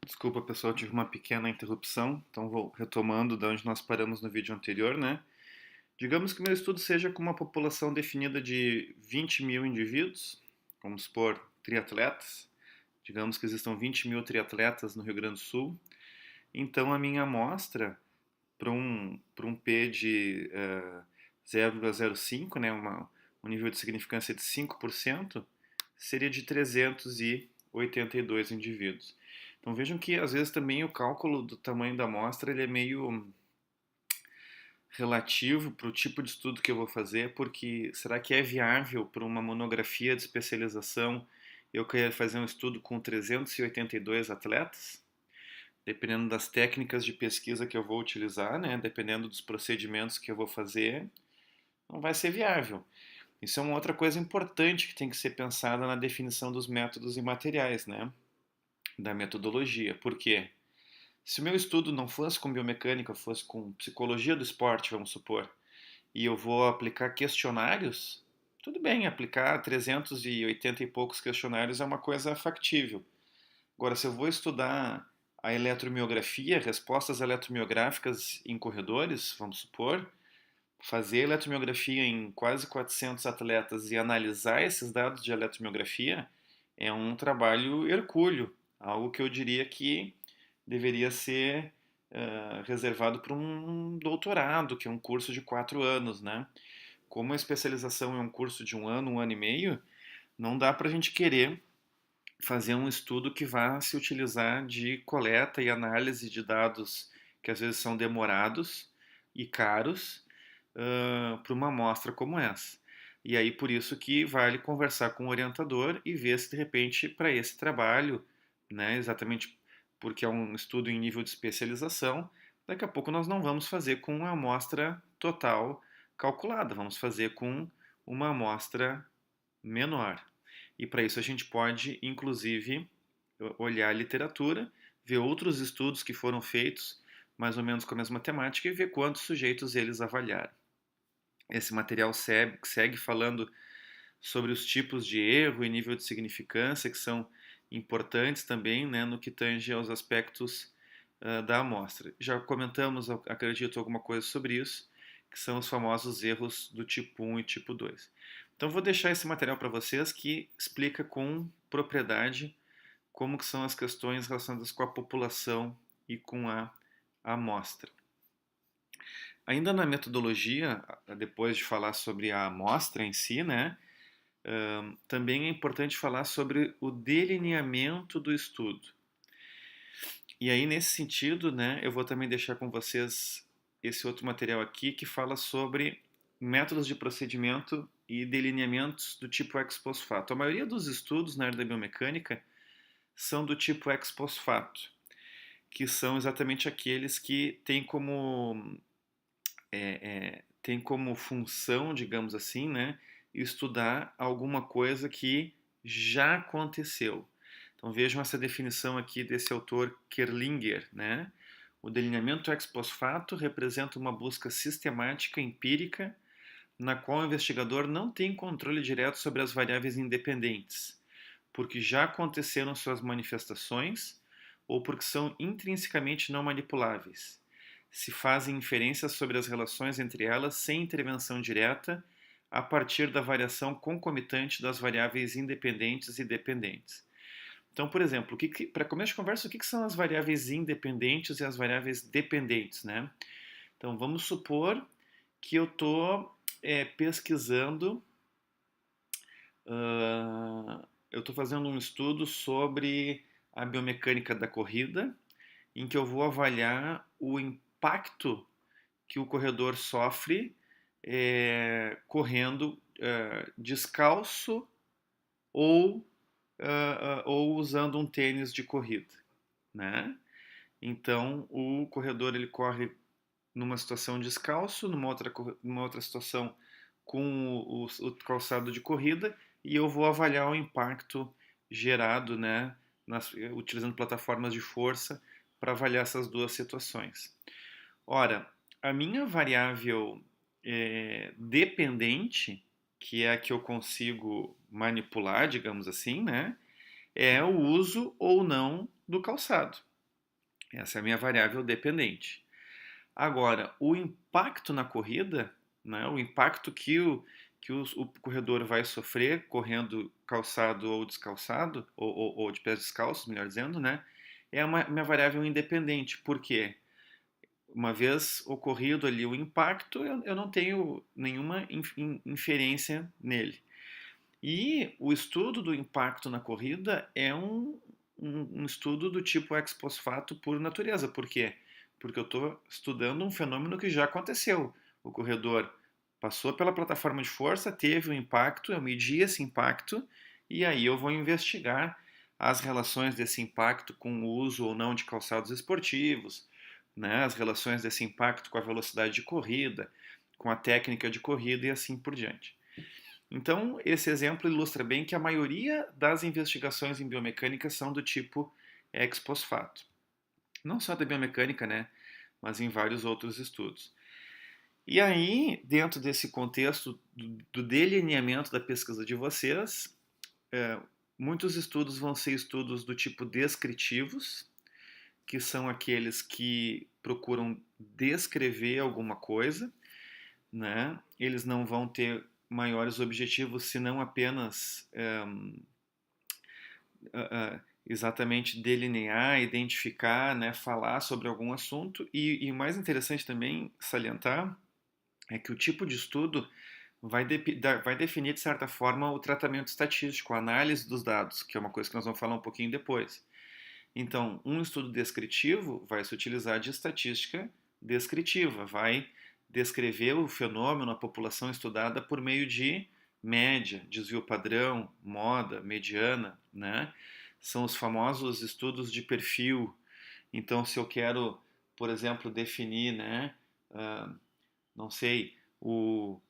Desculpa, pessoal, tive uma pequena interrupção, então vou retomando de onde nós paramos no vídeo anterior, né? Digamos que meu estudo seja com uma população definida de 20 mil indivíduos, vamos supor triatletas, digamos que existam 20 mil triatletas no Rio Grande do Sul, então a minha amostra para um P de 0,05, né, um nível de significância de 5%, seria de 382 indivíduos. Então vejam que às vezes também o cálculo do tamanho da amostra ele é meio relativo para o tipo de estudo que eu vou fazer, porque será que é viável para uma monografia de especialização eu querer fazer um estudo com 382 atletas? Dependendo das técnicas de pesquisa que eu vou utilizar, né, dependendo dos procedimentos que eu vou fazer, não vai ser viável. Isso é uma outra coisa importante que tem que ser pensada na definição dos métodos e materiais, né, da metodologia. Por quê? Se o meu estudo não fosse com biomecânica, fosse com psicologia do esporte, vamos supor, e eu vou aplicar questionários, tudo bem, aplicar 380 e poucos questionários é uma coisa factível. Agora, se eu vou estudar a eletromiografia, respostas eletromiográficas em corredores, vamos supor, fazer eletromiografia em quase 400 atletas e analisar esses dados de eletromiografia é um trabalho hercúleo, algo que eu diria que deveria ser reservado para um doutorado, que é um curso de 4 anos, né? Como a especialização é um curso de um ano e meio, não dá para a gente querer fazer um estudo que vá se utilizar de coleta e análise de dados que às vezes são demorados e caros para uma amostra como essa. E aí por isso que vale conversar com o orientador e ver se de repente para esse trabalho, né, exatamente porque é um estudo em nível de especialização, daqui a pouco nós não vamos fazer com uma amostra total calculada, vamos fazer com uma amostra menor. E para isso a gente pode, inclusive, olhar a literatura, ver outros estudos que foram feitos mais ou menos com a mesma temática e ver quantos sujeitos eles avaliaram. Esse material segue falando sobre os tipos de erro e nível de significância que são importantes também, né, no que tange aos aspectos da amostra. Já comentamos, acredito, alguma coisa sobre isso, que são os famosos erros do tipo 1 e tipo 2. Então vou deixar esse material para vocês que explica com propriedade como que são as questões relacionadas com a população e com a amostra. Ainda na metodologia, depois de falar sobre a amostra em si, né, também é importante falar sobre o delineamento do estudo. E aí, nesse sentido, né, eu vou também deixar com vocês esse outro material aqui que fala sobre métodos de procedimento e delineamentos do tipo ex post facto. A maioria dos estudos na área da biomecânica são do tipo ex post facto, que são exatamente aqueles que têm como função, digamos assim, né, estudar alguma coisa que já aconteceu. Então vejam essa definição aqui desse autor Kerlinger, né? O delineamento ex post facto representa uma busca sistemática empírica na qual o investigador não tem controle direto sobre as variáveis independentes, porque já aconteceram suas manifestações ou porque são intrinsecamente não manipuláveis. Se fazem inferências sobre as relações entre elas sem intervenção direta, a partir da variação concomitante das variáveis independentes e dependentes. Então, por exemplo, para começo de conversa, o que são as variáveis independentes e as variáveis dependentes, né? Então, vamos supor que eu estou pesquisando, eu estou fazendo um estudo sobre a biomecânica da corrida, em que eu vou avaliar o impacto que o corredor sofre correndo descalço ou usando um tênis de corrida, né? Então o corredor ele corre numa situação descalço, numa outra situação com o calçado de corrida e eu vou avaliar o impacto gerado, né, utilizando plataformas de força para avaliar essas duas situações. Ora, a minha variável dependente, que é a que eu consigo manipular, digamos assim, né, é o uso ou não do calçado. Essa é a minha variável dependente. Agora, o impacto na corrida, né, o impacto que o corredor vai sofrer correndo calçado ou descalçado, ou de pés descalços, melhor dizendo, né, é uma minha variável independente. Por quê? Uma vez ocorrido ali o impacto, eu não tenho nenhuma inferência nele. E o estudo do impacto na corrida é um estudo do tipo ex post facto por natureza. Por quê? Porque eu estou estudando um fenômeno que já aconteceu. O corredor passou pela plataforma de força, teve um impacto, eu medi esse impacto e aí eu vou investigar as relações desse impacto com o uso ou não de calçados esportivos, né, as relações desse impacto com a velocidade de corrida, com a técnica de corrida e assim por diante. Então, esse exemplo ilustra bem que a maioria das investigações em biomecânica são do tipo ex post facto. Não só da biomecânica, né, mas em vários outros estudos. E aí, dentro desse contexto do delineamento da pesquisa de vocês, muitos estudos vão ser estudos do tipo descritivos, que são aqueles que procuram descrever alguma coisa, né? Eles não vão ter maiores objetivos senão apenas exatamente delinear, identificar, né, falar sobre algum assunto. E o mais interessante também salientar é que o tipo de estudo vai definir, de certa forma, o tratamento estatístico, a análise dos dados, que é uma coisa que nós vamos falar um pouquinho depois. Então, um estudo descritivo vai se utilizar de estatística descritiva, vai descrever o fenômeno, a população estudada por meio de média, desvio padrão, moda, mediana, né? São os famosos estudos de perfil. Então, se eu quero, por exemplo, definir, né, não sei, o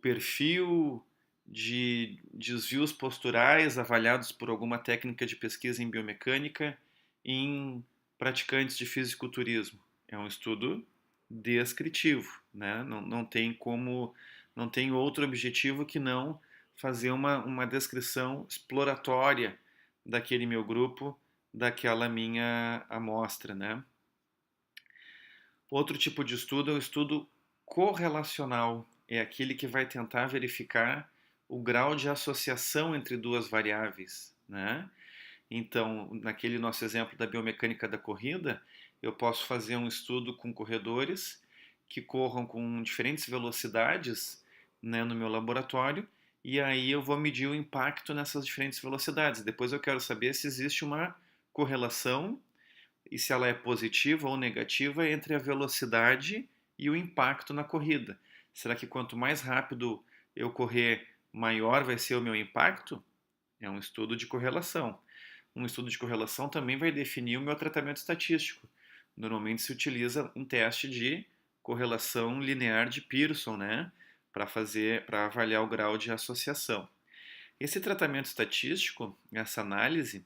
perfil de desvios posturais avaliados por alguma técnica de pesquisa em biomecânica em praticantes de fisiculturismo. É um estudo descritivo, né? Não tem como, não tem outro objetivo que não fazer uma descrição exploratória daquele meu grupo, daquela minha amostra, né? Outro tipo de estudo é o estudo correlacional, é aquele que vai tentar verificar o grau de associação entre duas variáveis, né? Então, naquele nosso exemplo da biomecânica da corrida, eu posso fazer um estudo com corredores que corram com diferentes velocidades, né, no meu laboratório, e aí eu vou medir o impacto nessas diferentes velocidades. Depois eu quero saber se existe uma correlação e se ela é positiva ou negativa entre a velocidade e o impacto na corrida. Será que quanto mais rápido eu correr, maior vai ser o meu impacto? É um estudo de correlação. Um estudo de correlação também vai definir o meu tratamento estatístico. Normalmente se utiliza um teste de correlação linear de Pearson, né, para avaliar o grau de associação. Esse tratamento estatístico, essa análise,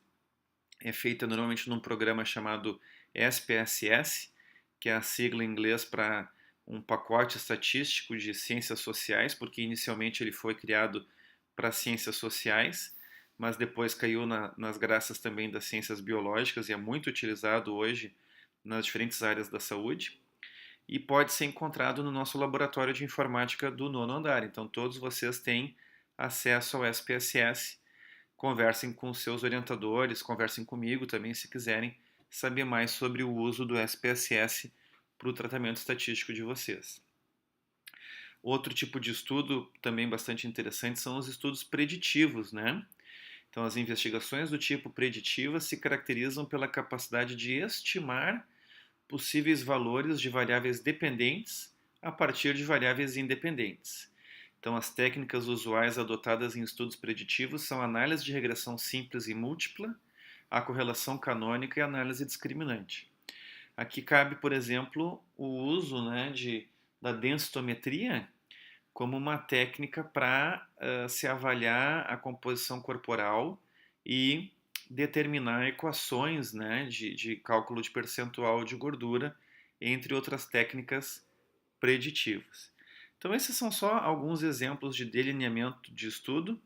é feita normalmente num programa chamado SPSS, que é a sigla em inglês para um pacote estatístico de ciências sociais, porque inicialmente ele foi criado para ciências sociais, mas depois caiu nas graças também das ciências biológicas e é muito utilizado hoje nas diferentes áreas da saúde. E pode ser encontrado no nosso laboratório de informática do nono andar. Então, todos vocês têm acesso ao SPSS. Conversem com seus orientadores, conversem comigo também se quiserem saber mais sobre o uso do SPSS para o tratamento estatístico de vocês. Outro tipo de estudo também bastante interessante são os estudos preditivos, né? Então, as investigações do tipo preditiva se caracterizam pela capacidade de estimar possíveis valores de variáveis dependentes a partir de variáveis independentes. Então, as técnicas usuais adotadas em estudos preditivos são a análise de regressão simples e múltipla, a correlação canônica e a análise discriminante. Aqui cabe, por exemplo, o uso, né, da densitometria como uma técnica para se avaliar a composição corporal e determinar equações, né, de cálculo de percentual de gordura, entre outras técnicas preditivas. Então, esses são só alguns exemplos de delineamento de estudo.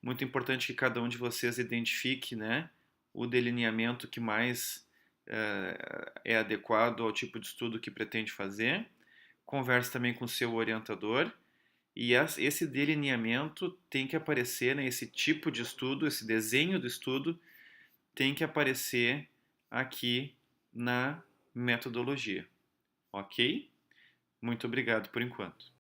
Muito importante que cada um de vocês identifique, né, o delineamento que mais é adequado ao tipo de estudo que pretende fazer. Converse também com o seu orientador e esse delineamento tem que aparecer, né, esse tipo de estudo, esse desenho do estudo tem que aparecer aqui na metodologia, ok? Muito obrigado por enquanto.